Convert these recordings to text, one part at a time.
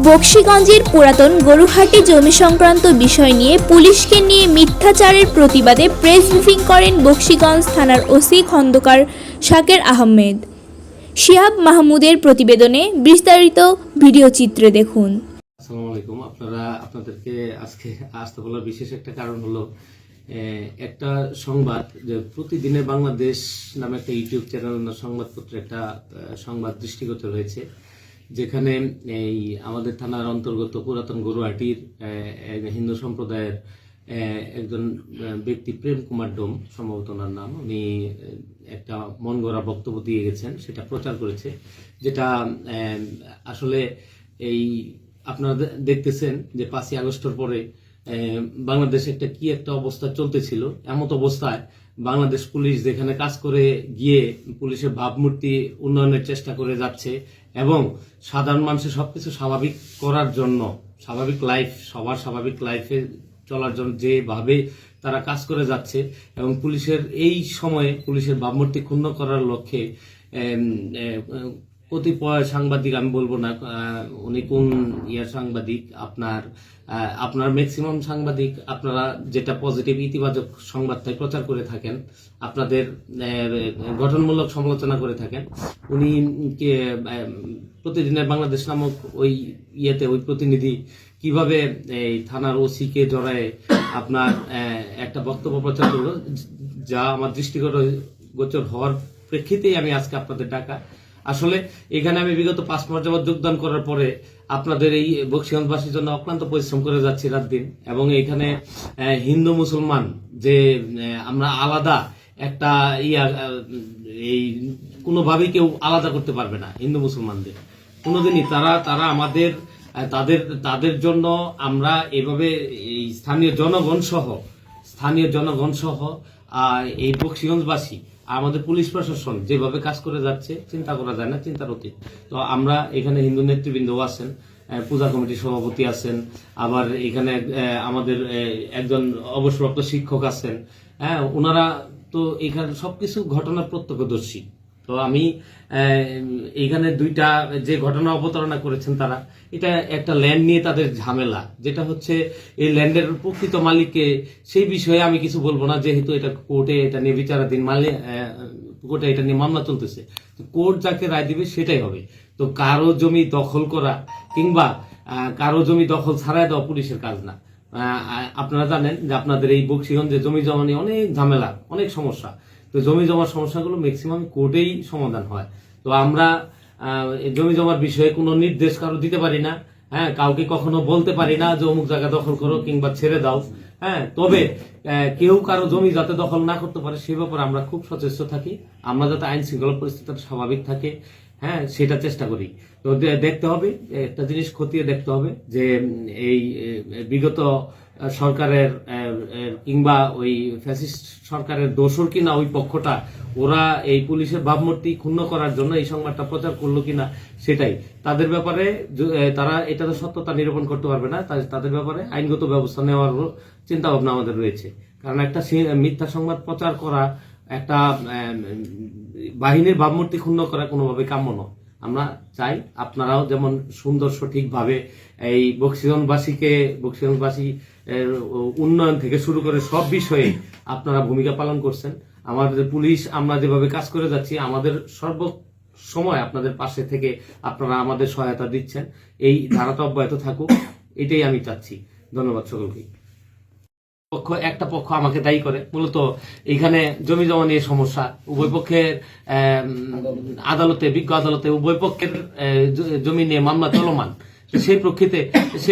বকশীগঞ্জের পুরাতন গরুহাটি জমি সংক্রান্ত বিষয় নিয়ে পুলিশকে নিয়ে মিথ্যাচারের প্রতিবাদে প্রেস ব্রিফিং করেন বকশীগঞ্জ থানার ওসি খন্দকার শাকের আহমেদ। শিহাব মাহমুদের প্রতিবেদনে বিস্তারিত ভিডিও চিত্রে দেখুন। আসসালামু আলাইকুম। আপনাদেরকে আজকে আসতে বলার বিশেষ একটা কারণ হলো একটা সংবাদ, যে প্রতিদিনে বাংলাদেশ নামে একটা ইউটিউব চ্যানেল সংবাদপত্রে একটা সংবাদ দৃষ্টিগত হয়েছে, যেখানে এই আমাদের থানার অন্তর্গত পুরাতন গরুহাটির হিন্দু সম্প্রদায়ের একজন ব্যক্তি প্রেম কুমার ডোম, সম্ভবত ওনার নাম, উনি একটা মন গড়া বক্তব্য দিয়ে গেছেন, সেটা প্রচার করেছে। যেটা আসলে এই আপনারা দেখতেছেন যে 5ই আগস্টের পরে বাংলাদেশে কি একটা অবস্থা চলতেছিল। এমন অবস্থায় বাংলাদেশ পুলিশ যেখানে কাজ করে গিয়ে পুলিশের ভাবমূর্তি উন্নয়নের চেষ্টা করে যাচ্ছে এবং সাধারণ মানুষের সবকিছু স্বাভাবিক করার জন্য, সবার স্বাভাবিক লাইফে চলার জন্য যেভাবে তারা কাজ করে যাচ্ছে, এবং পুলিশের এই সময়ে পুলিশের ভাবমূর্তি ক্ষুণ্ণ করার লক্ষ্যে কতিপয় সাংবাদিক, আমি বলবো না উনি কোন সাংবাদিক, আপনার ম্যাক্সিমাম সাংবাদিক আপনারা যেটা পজিটিভ ইতিবাচক সংবাদটাই প্রচার করে থাকেন, আপনাদের গঠনমূলক সমালোচনা করে থাকেন। উনি প্রতিদিনের বাংলাদেশ নামক ওই ওই প্রতিনিধি কিভাবে এই থানার ওসি কে জড়ায় আপনার একটা বক্তব্য প্রচার করলো, যা আমার দৃষ্টিগোচর হওয়ার প্রেক্ষিতেই আমি আজকে আপনাদের ডাকা। আসলে এখানে আমি বিগত 5 মাস যাবত যোগদান করার পরে আপনাদের এই বকশীগঞ্জবাসীর জন্য অক্লান্ত পরিশ্রম করে যাচ্ছি রাত দিন, এবং এখানে হিন্দু মুসলমান যে আমরা আলাদা একটা এই কোনোভাবেই কেউ আলাদা করতে পারবে না হিন্দু মুসলমানদের কোনোদিনই। তারা আমাদের তাদের জন্য আমরা এভাবে এই স্থানীয় জনগণ সহ এই বকশীগঞ্জবাসী আমাদের পুলিশ প্রশাসন যেভাবে কাজ করে যাচ্ছে, চিন্তা করা যায় না, চিন্তার অতীত। তো আমরা এখানে হিন্দু নেতৃবৃন্দ আছেন, পূজা কমিটির সভাপতি আছেন, আবার এখানে আমাদের একজন অবসরপ্রাপ্ত শিক্ষক আছেন। ওনারা তো এখানে সবকিছু ঘটনার প্রত্যক্ষদর্শী। তো আমি এইখানে দুইটা যে ঘটনা অবতারণা করেছেন তারা, এটা একটা ল্যান্ড নিয়ে তাদের ঝামেলা, যেটা হচ্ছে এই ল্যান্ডের প্রকৃত মালিককে, সেই বিষয়ে আমি কিছু বলবো না, যেহেতু এটা কোর্টে এটা নিয়ে বিচারাধীন, কোর্টে এটা নিয়ে মামলা চলতেছে। কোর্ট যাকে রায় দিবে সেটাই হবে। তো কারো জমি দখল করা কিংবা কারো জমি দখল ছাড়াই দেওয়া পুলিশের কাজ না। আপনারা জানেন যে আপনাদের এই বকশীগঞ্জে জমি জমা নিয়ে অনেক ঝামেলা, অনেক সমস্যা। তো জমি জমার সমস্যাগুলো ম্যাক্সিমাম কোর্টেই সমাধান হয়। তো আমরা জমি জমার বিষয়ে কোনো নির্দেশ কারো দিতে পারি না, কাউকে কখনো বলতে পারি না যে অমুক জায়গা দখল করো কিংবা ছেড়ে দাও। তবে কেউ কারো জমি যাতে দখল না করতে পারে সে ব্যাপারে আমরা খুব সচেষ্ট থাকি। আমরা যাতে আইন শৃঙ্খলা পরিস্থিতি স্বাভাবিক থাকে, সেটা চেষ্টা করি। তো দেখতে হবে, একটা জিনিস খতিয়ে দেখতে হবে যে এই বিগত সরকারের কিংবা ওই ফ্যাসিস্ট সরকারের দোষর কিনা ওই পক্ষটা, ওরা এই পুলিশের ভাবমূর্তি ক্ষুণ্ণ করার জন্য এই সংবাদটা প্রচার করলো কিনা, সেটাই তাদের ব্যাপারে। তারা এটা তো সত্যতা নিরূপণ করতে পারবে না, তাদের ব্যাপারে আইনগত ব্যবস্থা নেওয়ার চিন্তা ভাবনা আমাদের রয়েছে। কারণ একটা মিথ্যা সংবাদ প্রচার করা, একটা বাহিনীর ভাবমূর্তি ক্ষুণ্ণ করা কোনোভাবে কাম্য নয়। আমরা চাই আপনারাও যেমন সুন্দর সঠিকভাবে এই বকশীগঞ্জবাসী উন্নয়ন থেকে শুরু করে সব বিষয়ে আপনারা ভূমিকা পালন করছেন। আমাদের পুলিশ, আমরা যেভাবে কাজ করে যাচ্ছি, আমাদের সর্বসময় আপনাদের পাশে থেকে আপনারা আমাদের সহায়তা দিচ্ছেন। এই ধারাটা অব্যাহত থাকুক, এটাই আমি চাচ্ছি। ধন্যবাদ সকলকে। একটা পক্ষ আমাকে দায়ী করে, মূলত এখানে জমি জমা নিয়ে সমস্যা, উভয় পক্ষের বিজ্ঞ আদালতে উভয় পক্ষের জমি নিয়ে মামলা চলমান। সেই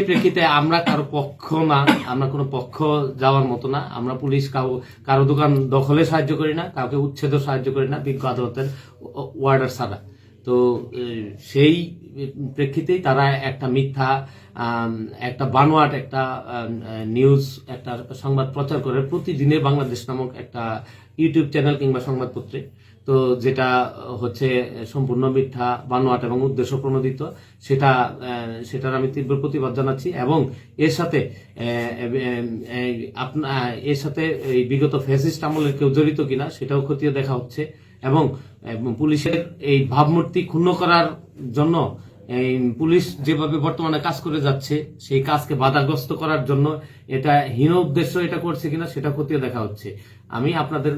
প্রেক্ষিতে আমরা কারো পক্ষ না, আমরা কোনো পক্ষ যাওয়ার মতো না। আমরা পুলিশ কারো দোকান দখলে সাহায্য করি না, কাউকে উচ্ছেদে সাহায্য করি না বিজ্ঞ আদালতের ওয়ার্ডার ছাড়া। তো সেই প্রেক্ষিতেই তারা একটা মিথ্যা, একটা বানোয়াট একটা নিউজ, একটা সংবাদ প্রচার করে প্রতিদিনে বাংলাদেশ নামক একটা ইউটিউব চ্যানেল কিংবা সংবাদপত্রে। তো যেটা হচ্ছে সম্পূর্ণ মিথ্যা, বানোয়াট এবং উদ্দেশ্য প্রণোদিত, সেটার আমি তীব্র প্রতিবাদ জানাচ্ছি। এবং এর সাথে এই বিগত ফ্যাসিস্ট আমলের কেউ জড়িত কিনা সেটাও খতিয়ে দেখা হচ্ছে। এবং পুলিশের এই ভাবমূর্তি ক্ষুণ্ণ করার জন্য এই পুলিশ যেভাবে বর্তমানে কাজ করে যাচ্ছে সেই কাজকে বাধাগ্রস্ত করার জন্য এটা হীন উদ্দেশ্য এটা করছে কিনা সেটা খতিয়ে দেখা হচ্ছে। আমি আপনাদের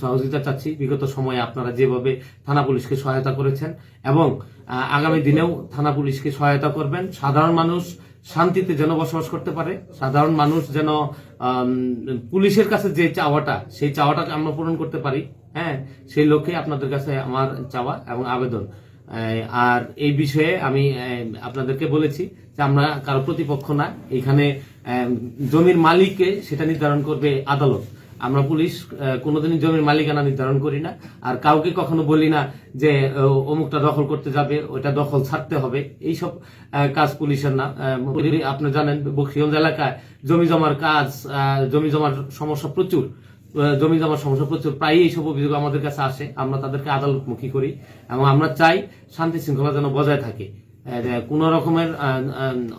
সহযোগিতা চাচ্ছি। বিগত সময়ে আপনারা যেভাবে থানা পুলিশকে সহায়তা করেছেন এবং আগামী দিনেও থানা পুলিশকে সহায়তা করবেন। সাধারণ মানুষ শান্তিতে যেন বসবাস করতে পারে, সাধারণ মানুষ যেন পুলিশের কাছে যে চাওয়াটা সেই চাওয়াটাকে আমরা পূরণ করতে পারি। হ্যাঁ, সেই লক্ষ্যে আপনাদের কাছে আমার চাওয়া এবং আবেদন। আর এই বিষয়ে আমি আপনাদেরকে বলেছি যে আমরা কারো প্রতিপক্ষ না। এখানে জমির মালিককে সেটা নির্ধারণ করবে আদালত। আমরা পুলিশ কোনোদিনই জমির মালিকানা নির্ধারণ করি না, আর কাউকে কখনো বলি না যে অমুকটা দখল করতে যাবে, ওটা দখল ছাড়তে হবে। এইসব কাজ পুলিশের না। আপনি জানেন বকশীগঞ্জ এলাকায় জমি জমার কাজ, জমি জমার সমস্যা প্রচুর, প্রায়ই এইসব অভিযোগ আমাদের কাছে আসে। আমরা তাদেরকে আদালতমুখী করি এবং আমরা চাই শান্তি শৃঙ্খলা যেন বজায় থাকে, কোন রকমের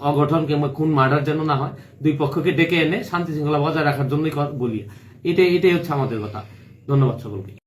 অঘটন কিংবা খুন মার্ডার যেন না হয়। দুই পক্ষকে ডেকে এনে শান্তি শৃঙ্খলা বজায় রাখার জন্যই বলি। এটাই হচ্ছে আমাদের কথা। ধন্যবাদ সকলকে।